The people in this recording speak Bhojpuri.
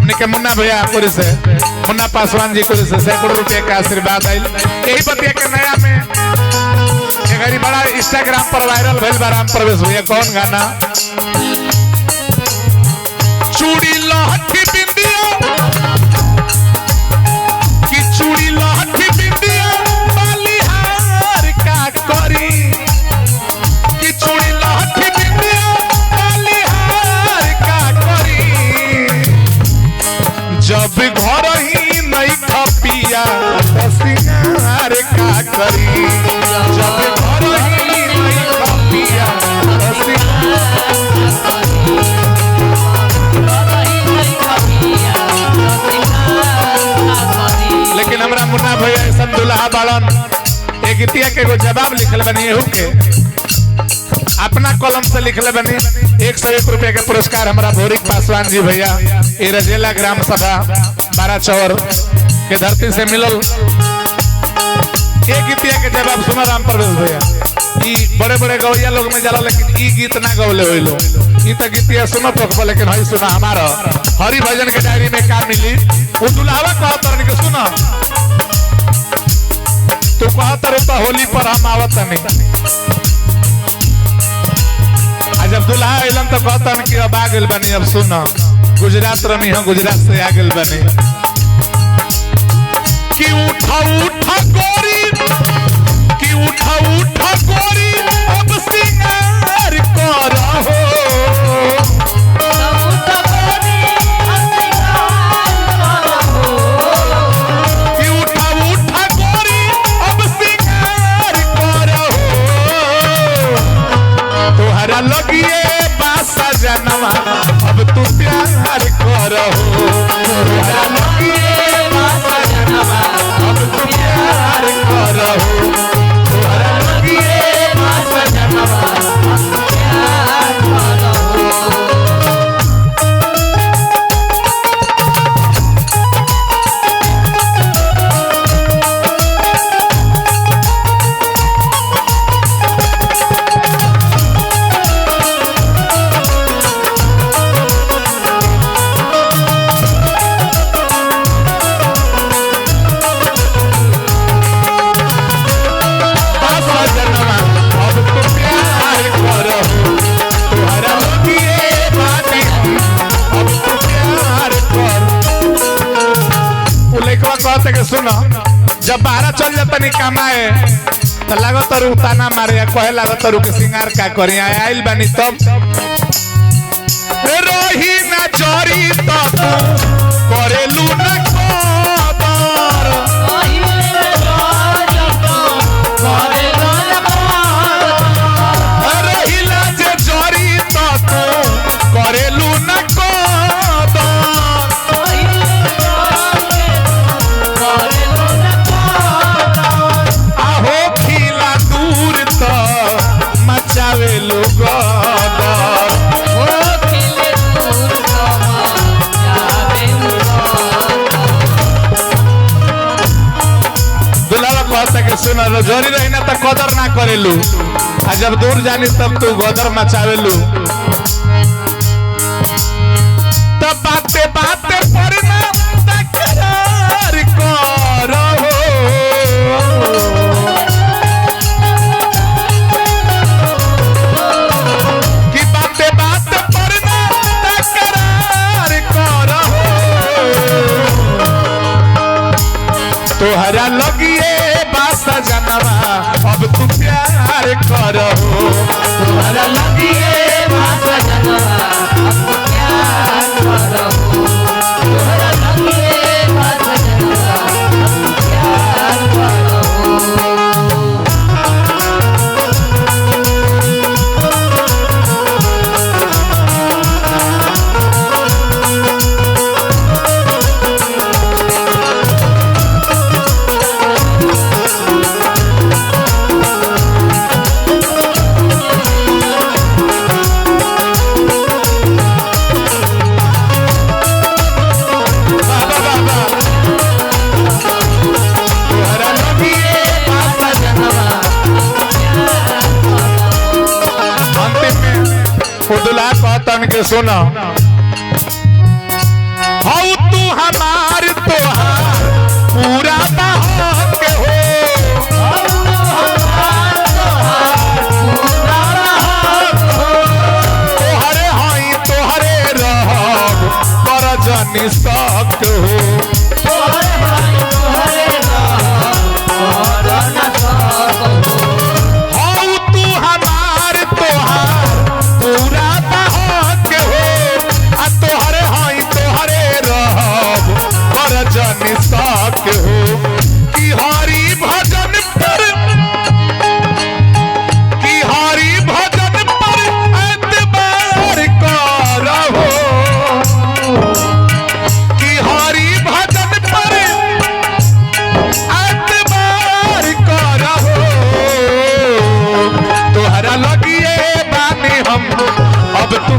हमने के मुन्ना भैया पुरी से मुन्ना पासवान जी पुरी से सैकड़ों रुपए का आशीर्वाद आयल। यही बतिया के नया में एक बड़ा इंस्टाग्राम पर वायरल भइल बा राम प्रवेश भैया। कौन गाना? चूड़ी लहठी बिंदिया कि चूड़ी लहठी बिंदिया बलिहार का करी कि चूड़ी लहठी बिंदिया बलिहार का करी जब घर ही नहीं खपिया सिंगार का करी जब घर ही नहीं खपिया लेकिन हमरा मुन्ना भैया ऐसा दुल्हा बाड़न एक गीतिया के को जवाब लिखल बनी एहू के अपना कलम से लिखले बनी। 101 रुपए के पुरस्कार हमारा भोरिक पासवान जी भैया ये रजेला ग्राम सभा 12 चौर के धरती से मिलल। एक गीतिया के जवाब सुनो राम प्रवेश भैया। ई बड़े बड़े गवैया लोग में जाला लेकिन ई गीत ना गवले होई लो। ई त गीतिया सुनो तो लेकिन हई सुना हमारा हरि भजन के डायरी में का मिली वो दुल्हावा कहत रन के सुनो तू कहत रे तो होली पर हम आवत नहीं जब दुल्हा आइलन तो कहतन कि अब आ गेल बनी। अब सुनो गुजरात रमी हो गुजरात से आ गेल बनी कि उठा उठा गोरी कि उठा उठा गोरी अब सिंगार करहो कि उठा उठा गोरी अब सिंगार करहो तोहरा लगिए बासा जनवा अब तू प्यार करहो तोहरा लगिए बासा जनवा अब तू प्यार करहो तोहरा लगिए बासा जनवा अब तू प्यार करहो। सुनो जब बाहर चल जाता नहीं कमाए तो लागत रू ताना मारे कहे लागत रू के सिंगार का करी आइल बानी तब रही ना जरी तो करेलू ना कदर रहिला जे जरी तो करेलू ना सुना जोरी रही ना तो कदर ना करेलू आ जब दूर जानी तब तू गदर मचावेलू तब बाते बाते पर ना तकरार करहो कि बाते बाते पर ना तकरार करहो तोहरा लगिए जनवा अब तू प्यार करहो तोहरा लगिए बासा जनवा अब तू प्यार करहो तोहरा लगिए बासा जनवा अब तू प्यार करहो। दुल्हा कहतन के सुनो हऊ तू हमार तोहार पूरा बहक हो तोहरे हई तोहरे रहब पर जनी सक हो हऊ तू हमार तोहार पूरा बहक हो आ तोहरे हई तोहरे रहब पर जनी सक हो कि हरि भजन पर एतबार करहो कि हरि भजन पर एतबार करहो तोहरा लगिए बानी हम अब तू